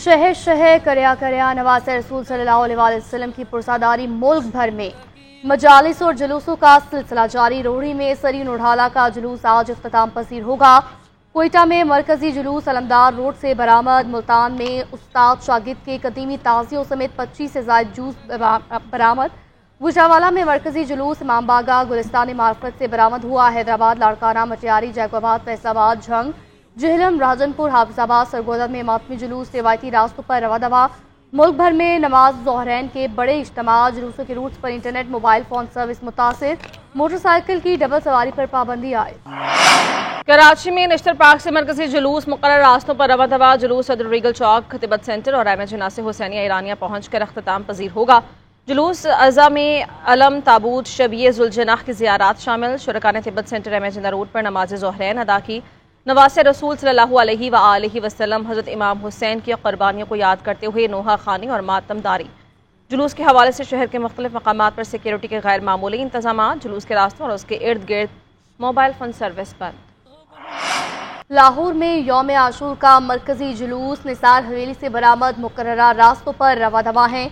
शहर शहर करया करया नवासे रसूल सल्लल्लाहु अलैहि वसल्लम की पुरसादारी। मुल्क भर में मजालिस और जुलूसों का सिलसिला जारी। रोहड़ी में सरीन उढ़ाला का जुलूस आज इख्तिताम पसीर होगा। कोयटा में मरकजी जुलूस अलमदार रोड से बरामद। मुल्तान में उस्ताद शागिद के कदीमी ताजियों समेत 25 से ज्यादा जूस बरामद। गुजरावाला में मरकजी जुलूस इमाम बागा गुलिस्तान मार्फत से बरामद हुआ। हैदराबाद लाड़काना मटियारी जैकोबाद फैसलाबाद झंग जहलम राजनपुर हाफिजाबाद सरगोदा में मातमी जुलूस रिवायती रास्तों पर रवा दवा। मुल्क भर में नमाज ज़ोहरैन के बड़े इज्तिमा। जुलूसों के रूट्स पर इंटरनेट मोबाइल फोन सर्विस मुतासिर। मोटरसाइकिल की डबल सवारी पर पाबंदी आए। कराची में नेशनल पार्क से मरकजी जुलूस मुकर्रर रास्तों पर रवा दवा। जुलूस सदर रीगल चौक खतिबत सेंटर और एमएच नासिर हुसैनिया ईरानिया पहुंच कर अख्तिताम पजीर होगा। जुलूस अज़ा में अलम ताबूत शबीए जुलजनाह की ज़ियारात शामिल। शुरका ने तिब्बत सेंटर एमएच रोड पर नमाज ज़ोहरैन अदा की। नवासे रसूल सल्लल्लाहु अलैहि वसल्लम हज़रत इमाम हुसैन की क़ुरबानियों को याद करते हुए नोहा खानी और मातमदारी। जुलूस के हवाले से शहर के मुख्तलिफ मकामात पर सिक्योरिटी के गैर मामूली इंतजाम। जुलूस के रास्तों और उसके इर्द गिर्द मोबाइल फ़ोन सर्विस बंद। लाहौर में यौम आशूर का मरकजी जुलूस निसार हवेली से बरामद मुकर्ररा रास्तों पर रवा दवा है।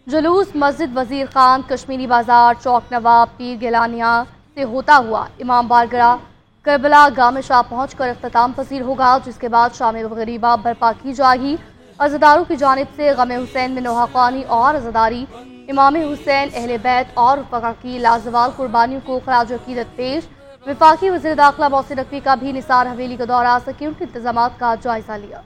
जुलूस मस्जिद वजीर खान कश्मीरी बाजार चौक नवाब पीर गिलानिया से होता हुआ इमाम बारगाह करबला गाह शाह पहुँच कर अख्तिताम पसीर होगा, जिसके बाद शाम गरीबा बर्पा की जाएगी। अज़ादारों की जानिब से गम हुसैन में नोहा ख़ानी और अज़ादारी इमाम हुसैन अहले बैत और रफ़क़ा की लाजवाल कुर्बानियों को खराज अक़ीदत पेश। वफाकी वज़ीर दाखिला मोहसिन नकवी का भी निसार हवेली का दौरा सिक्योरिटी इंतजामात का जायजा लिया।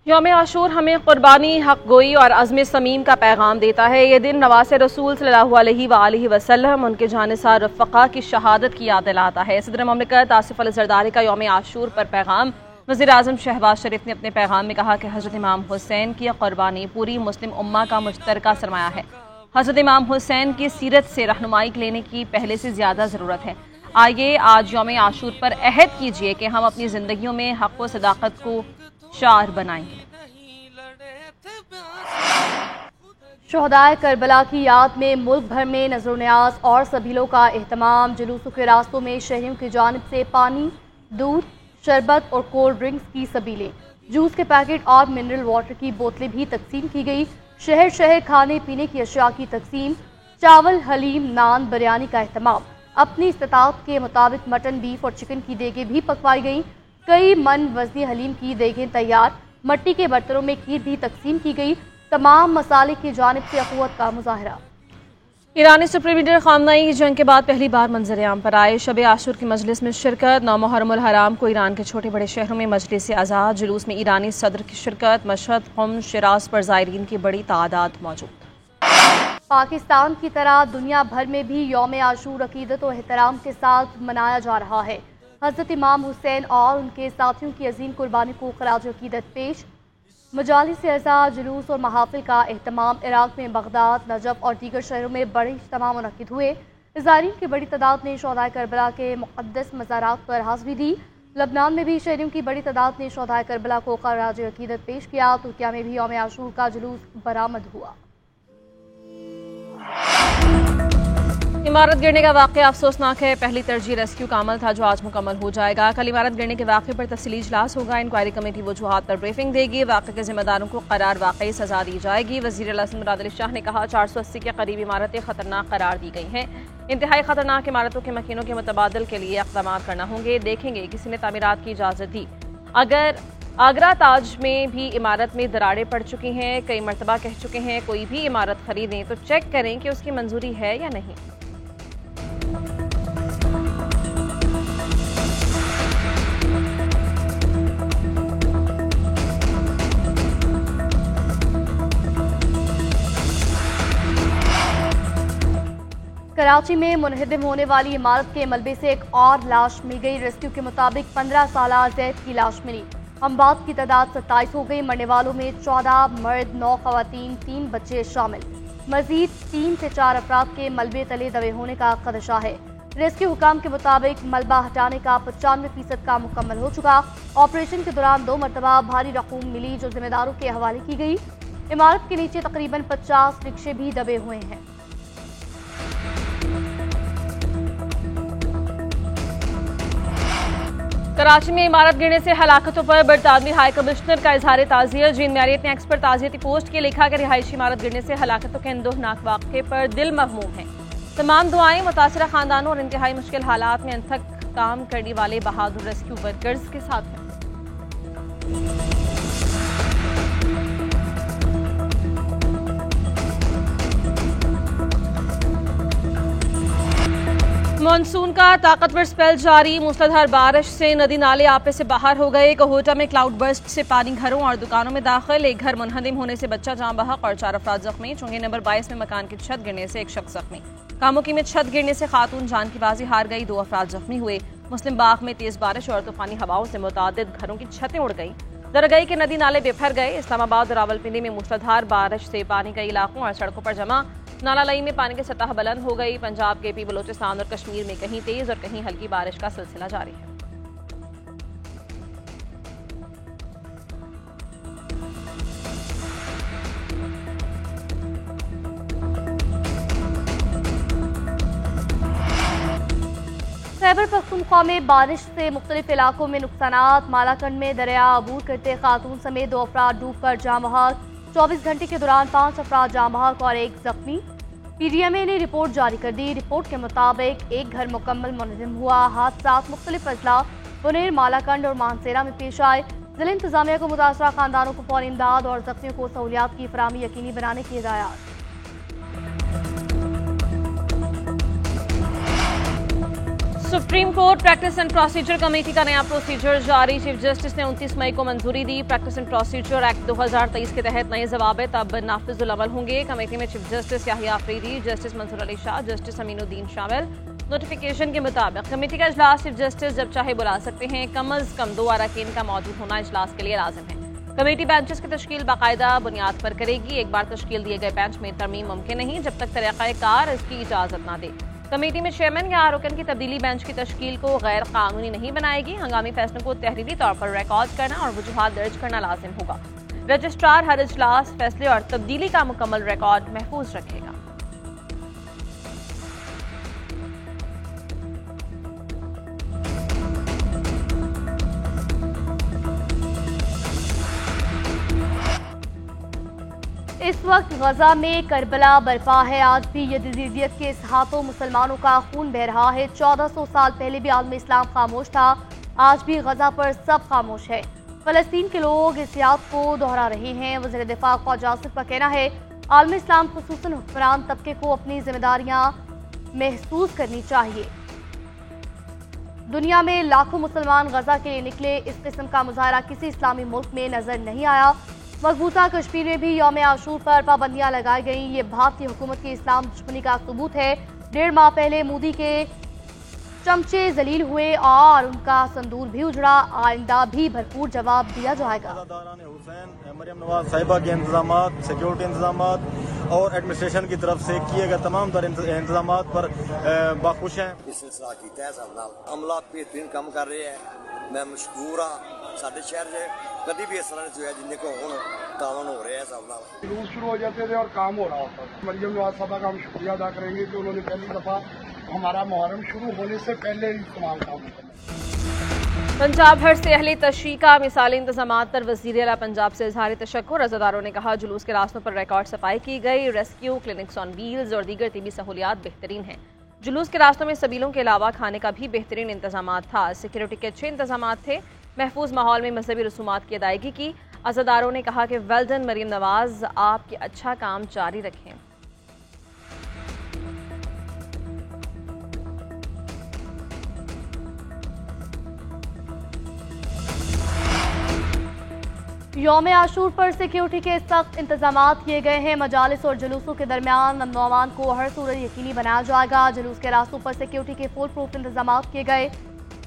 यौम आशूर हमें कुर्बानी हक गोई और अज़्म समीम का पैगाम देता है। ये दिन नवासे रसूल सल्लल्लाहु अलैहि वसल्लम उनके जानिसार रफ़क़ा की शहादत की याद दिलाता है। सदर ममलिकत आसिफ अली ज़रदारी का यौम आशूर पर पैगाम। वज़ीर आज़म शहबाज शरीफ ने अपने पैगाम में कहा कि हज़रत इमाम हुसैन की कुर्बानी पूरी मुस्लिम उम्मा का मुश्तरका सरमाया है। हज़रत इमाम हुसैन की सीरत से रहनुमाई लेने की पहले से ज़्यादा ज़रूरत है। आइए आज यौम आशूर पर अहद कीजिए कि हम अपनी ज़िंदगियों में हक़ व सदाक़त को शार बनाएंगे। शहदाए करबला की याद में मुल्क भर में नज़र न्याज और सबीलों का एहतमाम। जुलूसों के रास्तों में शहरियों की जानिब से पानी, दूध, शरबत और कोल्ड ड्रिंक्स की सबीलें, जूस के पैकेट और मिनरल वाटर की बोतलें भी तकसीम की गई। शहर शहर खाने पीने की अशिया की तकसीम। चावल, हलीम, नान, बिरयानी का एहतमाम। अपनी इस्तात के मुताबिक मटन, बीफ और चिकन की देगें भी पकवाई गई। कई मन वज़नी हलीम की देगें तैयार। मट्टी के बर्तनों में खीर भी तकसीम की गई। तमाम मसाले की जानिब से अखुवत का मुजाहरा। ईरानी सुप्रीम लीडर ख़ामनेई की जंग के बाद पहली बार मंजर आम पर आए। शब आशूर की मजलिस में शिरकत। 9 मुहर्रमुल हराम को ईरान के छोटे बड़े शहरों में मजलिस आज़ाद। जुलूस में ईरानी सदर की शिरकत। मशहद, क़ुम, शिराज पर ज़ायरीन की बड़ी तादाद मौजूद। पाकिस्तान की तरह दुनिया भर में भी यौम आशूर अकीदत और एहतराम के साथ मनाया जा रहा है। हज़रत इमाम हुसैन और उनके साथियों की अजीम कुर्बानी को खराज अकीदत पेश। मजालिस अज़ा, जुलूस और महाफिल का एहतमाम। इराक में बगदाद, नजफ और दीगर शहरों में बड़े इज्तिमा मुनक्किद हुए। ज़ायरीन की बड़ी तादाद ने शहदाए करबला के मुक़द्दस मज़ारात पर हाज़िरी दी। लबनान में भी शहरियों की बड़ी तादाद ने शहदाए करबला को खराज अकीदत पेश किया। तुर्किया में भी यौम आशूर का जुलूस बरामद हुआ। इमारत गिरने का वाक़या अफसोसनाक है। पहली तरजीह रेस्क्यू का अमल था जो आज मुकम्मल हो जाएगा। कल इमारत गिरने के वाक़े पर तफसीली इजलास होगा। इंक्वायरी कमेटी वजूहात पर ब्रीफिंग देगी। वाक़े के जिम्मेदारों को करार वाकई सजा दी जाएगी। वज़ीर आज़म मुराद अली शाह ने कहा 480 के करीब इमारतें खतरनाक करार दी गई हैं। इंतहाई खतरनाक इमारतों के मकीनों के मुतबादल के लिए इक़दाम करना होंगे। देखेंगे किसी ने तामीरात की इजाज़त दी। अगर आगरा ताज में भी इमारत में दरारें पड़ चुकी हैं, कई मरतबा कह चुके हैं कोई भी इमारत खरीदें तो चेक करें कि उसकी मंजूरी है या नहीं। कराची में मुनहदम होने वाली इमारत के मलबे से एक और लाश मिल गई। रेस्क्यू के मुताबिक 15 साला जैद की लाश मिली। अमवात की तादाद 27 हो गई। मरने वालों में 14 मर्द, 9 खवातीन, 3 बच्चे शामिल। मजीद 3 से 4 अफराद के मलबे तले दबे होने का खदशा है। रेस्क्यू हुकाम के मुताबिक मलबा हटाने का 95% काम मुकम्मल हो चुका। ऑपरेशन के दौरान 2 मरतबा भारी रकूम मिली जो जिम्मेदारों के हवाले की गई। इमारत के नीचे तकरीबन 50 रिक्शे भी दबे हुए हैं। कराची में इमारत गिरने से हलाकतों पर बरतानवी हाई कमिश्नर का इजहार ताज़ियत। जीन मैरियत ने एक्स पर ताज़ियती पोस्ट के लिखा कि रिहायशी इमारत गिरने से हलाकतों के इंदोहनाक वाक़े पर दिल महमूम है। तमाम दुआएं मुतासरा खानदानों और इंतहाई मुश्किल हालात में अनथक काम करने वाले बहादुर रेस्क्यू वर्कर्स के साथ हैं। मानसून का ताकतवर स्पेल जारी। मूसलाधार बारिश से नदी नाले आपे से बाहर हो गए। कहोटा में क्लाउड बर्स्ट से पानी घरों और दुकानों में दाखिल। एक घर मुनहदिम होने से बच्चा जान बहक और 4 अफराद जख्मी। चुंगी नंबर 22 में मकान की छत गिरने से एक शख्स जख्मी। कामुकी में छत गिरने से खातून जान की बाजी हार गई। 2 अफराद जख्मी हुए। मुस्लिम बाग में तेज बारिश और तूफानी हवाओं से मुतादिद घरों की छतें उड़ गई। दरगई के नदी नाले बेफर गए। इस्लामाबाद और रावलपिंडी में मूसलाधार बारिश से पानी कई इलाकों और सड़कों पर जमा। नाला लई में पानी की सतह बुलंद हो गई। पंजाब, केपी, बलोचिस्तान और कश्मीर में कहीं तेज और कहीं हल्की बारिश का सिलसिला जारी है। खैबर पख्तूनख्वा में बारिश से मुख्तलिफ इलाकों में नुकसानात। मालाकंड में दरिया अबूर करते खातून समेत 2 अफराद डूबकर जाँ बहक। 24 घंटे के दौरान 5 अफराद जाँ बहक और 1 जख्मी। PDMA ने रिपोर्ट जारी कर दी। रिपोर्ट के मुताबिक एक घर मुकम्मल मुनहदिम हुआ। हादसा मुख्तलिफ अजला बुनेर, मालाकंड और मानसेरा में पेश आए। जिला इंतजामिया को मुतासरा खानदानों को फौरी इमदाद और जख्मियों को सहूलियात की फराहमी यकीनी बनाने की हिदायत। Supreme court practice and procedure committee का नया प्रोसीजर जारी। चीफ जस्टिस ने 29 मई को मंजूरी दी। प्रैक्टिस एंड प्रोसीजर एक्ट 2023 के तहत नए जवाबित अब नाफिजुल अमल होंगे। कमेटी में chief justice Yahya Afridi, justice Mansoor Ali Shah, justice Aminuddin शामिल। नोटिफिकेशन के मुताबिक कमेटी का इजलास चीफ जस्टिस जब चाहे बुला सकते हैं। कम अज कम 2 अरकान का मौजूद होना इजलास के लिए लाजिम है। कमेटी बेंचेस की तश्कील बाकायदा बुनियाद पर करेगी। एक बार तश्कील दिए गए बेंच में तरमीम मुमकिन नहीं जब तक तरीक़ाकार इसकी इजाजत न दे। कमेटी में चेयरमैन या रुकन की तब्दीली बेंच की तश्कील को गैर कानूनी नहीं बनाएगी। हंगामी फैसलों को तहरीरी तौर पर रिकॉर्ड करना और वजूहात दर्ज करना लाजिम होगा। रजिस्ट्रार हर इजलास, फैसले और तब्दीली का मुकम्मल रिकॉर्ड महफूज रखेगा। इस वक्त गजा में करबला बर्पा है। आज भी यजीदियत के इस हाथों मुसलमानों का खून बह रहा है। 1400 साल पहले भी आलम इस्लाम खामोश था। आज भी गजा पर सब खामोश है। फलस्तीन के लोग इस याद को दोहरा रहे हैं। वज़ीर दिफा ख्वाजा आसिफ का कहना है आलम इस्लाम खुसूसन हुक्मरान तबके को अपनी जिम्मेदारियां महसूस करनी चाहिए। दुनिया में लाखों मुसलमान गजा के लिए निकले। इस किस्म का मुजाहरा किसी इस्लामी मुल्क में नजर नहीं आया। मकबूजा कश्मीर में भी यौम आशूर पर पाबंदियां लगाई गईं। ये भारतीय हुकूमत की इस्लाम दुश्मनी का सबूत है। 1.5 माह पहले मोदी के चमचे जलील हुए और उनका संदूर भी उजड़ा। आइंदा भी भरपूर जवाब दिया जाएगा। मरियम नवाज साहिबा के इंतजाम, सिक्योरिटी इंतजाम और एडमिनिस्ट्रेशन की तरफ से किए गए तमाम तर इंतजाम पर बाखुश हैं। इस सिलसिला किया है सब नाल अमला बेहतरीन काम कर रहे हैं। मैं मशहूर हाँ साढ़े शहर से कभी भी इस तरह नहीं हुआ जिन्हें को हूँ तावन हो रहे हैं सब नाल। जुलूस शुरू हो जाते थे और काम हो रहा होता था। मरियम नवाज साहबा का हम शुक्रिया अदा करेंगे कि उन्होंने पहली दफा हमारा मुहर्रम शुरू होने से पहले ही तमाम काम किया। पंजाब भर से अहले तशरीह का मिसाली इंतजामात पर वज़ीर आला पंजाब से इजहार तशक्कुर। अज़ादारों ने कहा जुलूस के रास्तों पर रिकॉर्ड सफाई की गई। रेस्क्यू, क्लिनिक्स ऑन व्हील्स और दीगर तिबी सहूलियात बेहतरीन हैं। जुलूस के रास्तों में सबीलों के अलावा खाने का भी बेहतरीन इंतजाम था। सिक्योरिटी के अच्छे इंतजाम थे। महफूज माहौल में मजहबी रसूमात की अदायगी की। अज़ादारों ने कहा कि वेल डन मरियम नवाज, आपके अच्छा काम जारी रखें। यौम आशूर पर सिक्योरिटी के सख्त इंतजाम किए गए हैं। मजालिस और जुलूसों के दरमियान अमन व अमान को हर सूरत यकीनी बनाया जाएगा। जुलूस के रास्तों पर सिक्योरिटी के फुल प्रूफ इंतजाम किए गए।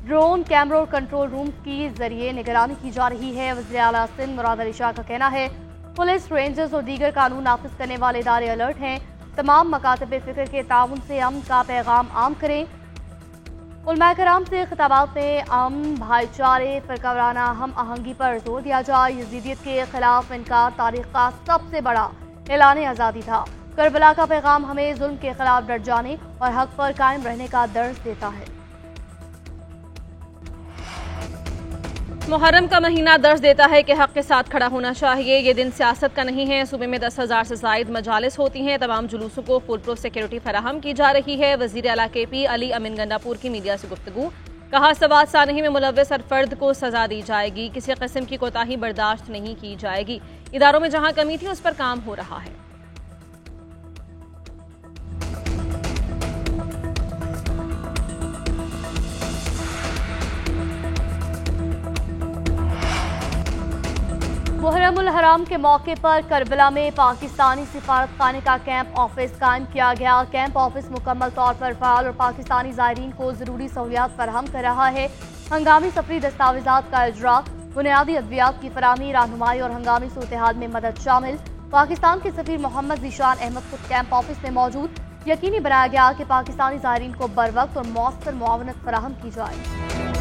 ड्रोन, कैमरा और कंट्रोल रूम के जरिए निगरानी की जा रही है। वज़ीर आला सिंध मुराद अली शाह का कहना है पुलिस, रेंजर्स और दीगर कानून नाफिज करने वाले इदारे अलर्ट हैं। तमाम मकातब फिक्र के ताउन से अमन का पैगाम आम करें। उलमा कराम से खिताबात में अमन, भाईचारे, फ़िरकावाराना हम आहंगी पर जोर दिया जाए। यजीदियत के खिलाफ इनकार तारीख का सबसे बड़ा ऐलान आज़ादी था। करबला का पैगाम हमें जुल्म के खिलाफ डट जाने और हक पर कायम रहने का दर्ज देता है। मुहर्रम का महीना दर्ज देता है कि हक के साथ खड़ा होना चाहिए। ये दिन सियासत का नहीं है। सूबे में 10,000 से जायद मजालिस होती हैं। तमाम जुलूसों को फुल प्रूफ सिक्योरिटी फराहम की जा रही है। वजीर आला KP अली अमीन गंडापुर की मीडिया से गुफ्तगू। कहा, सवात सानही में मुलव्वस हर फर्द को सजा दी जाएगी। किसी किस्म की कोताही बर्दाश्त नहीं की जाएगी। इदारों में जहां कमी थी उस पर काम हो रहा है। मुहर्रमुल हराम के मौके पर करबला में पाकिस्तानी सिफारतखाने का कैंप ऑफिस कायम किया गया। कैंप ऑफिस मुकम्मल तौर पर फ़ाल और पाकिस्तानी ज़ायरीन को ज़रूरी सहूलियात फराहम कर रहा है। हंगामी सफरी दस्तावेज़ात का इजरा, बुनियादी अद्वियात की फराहमी, रहनुमाई और हंगामी सूरत-ए-हाल में मदद शामिल। पाकिस्तान के सफीर मोहम्मद ज़ीशान अहमद खुद कैंप ऑफिस में मौजूद। यकीनी बनाया गया कि पाकिस्तानी ज़ायरीन को बर वक्त और मौसर मुआवनत फराहम की जाए।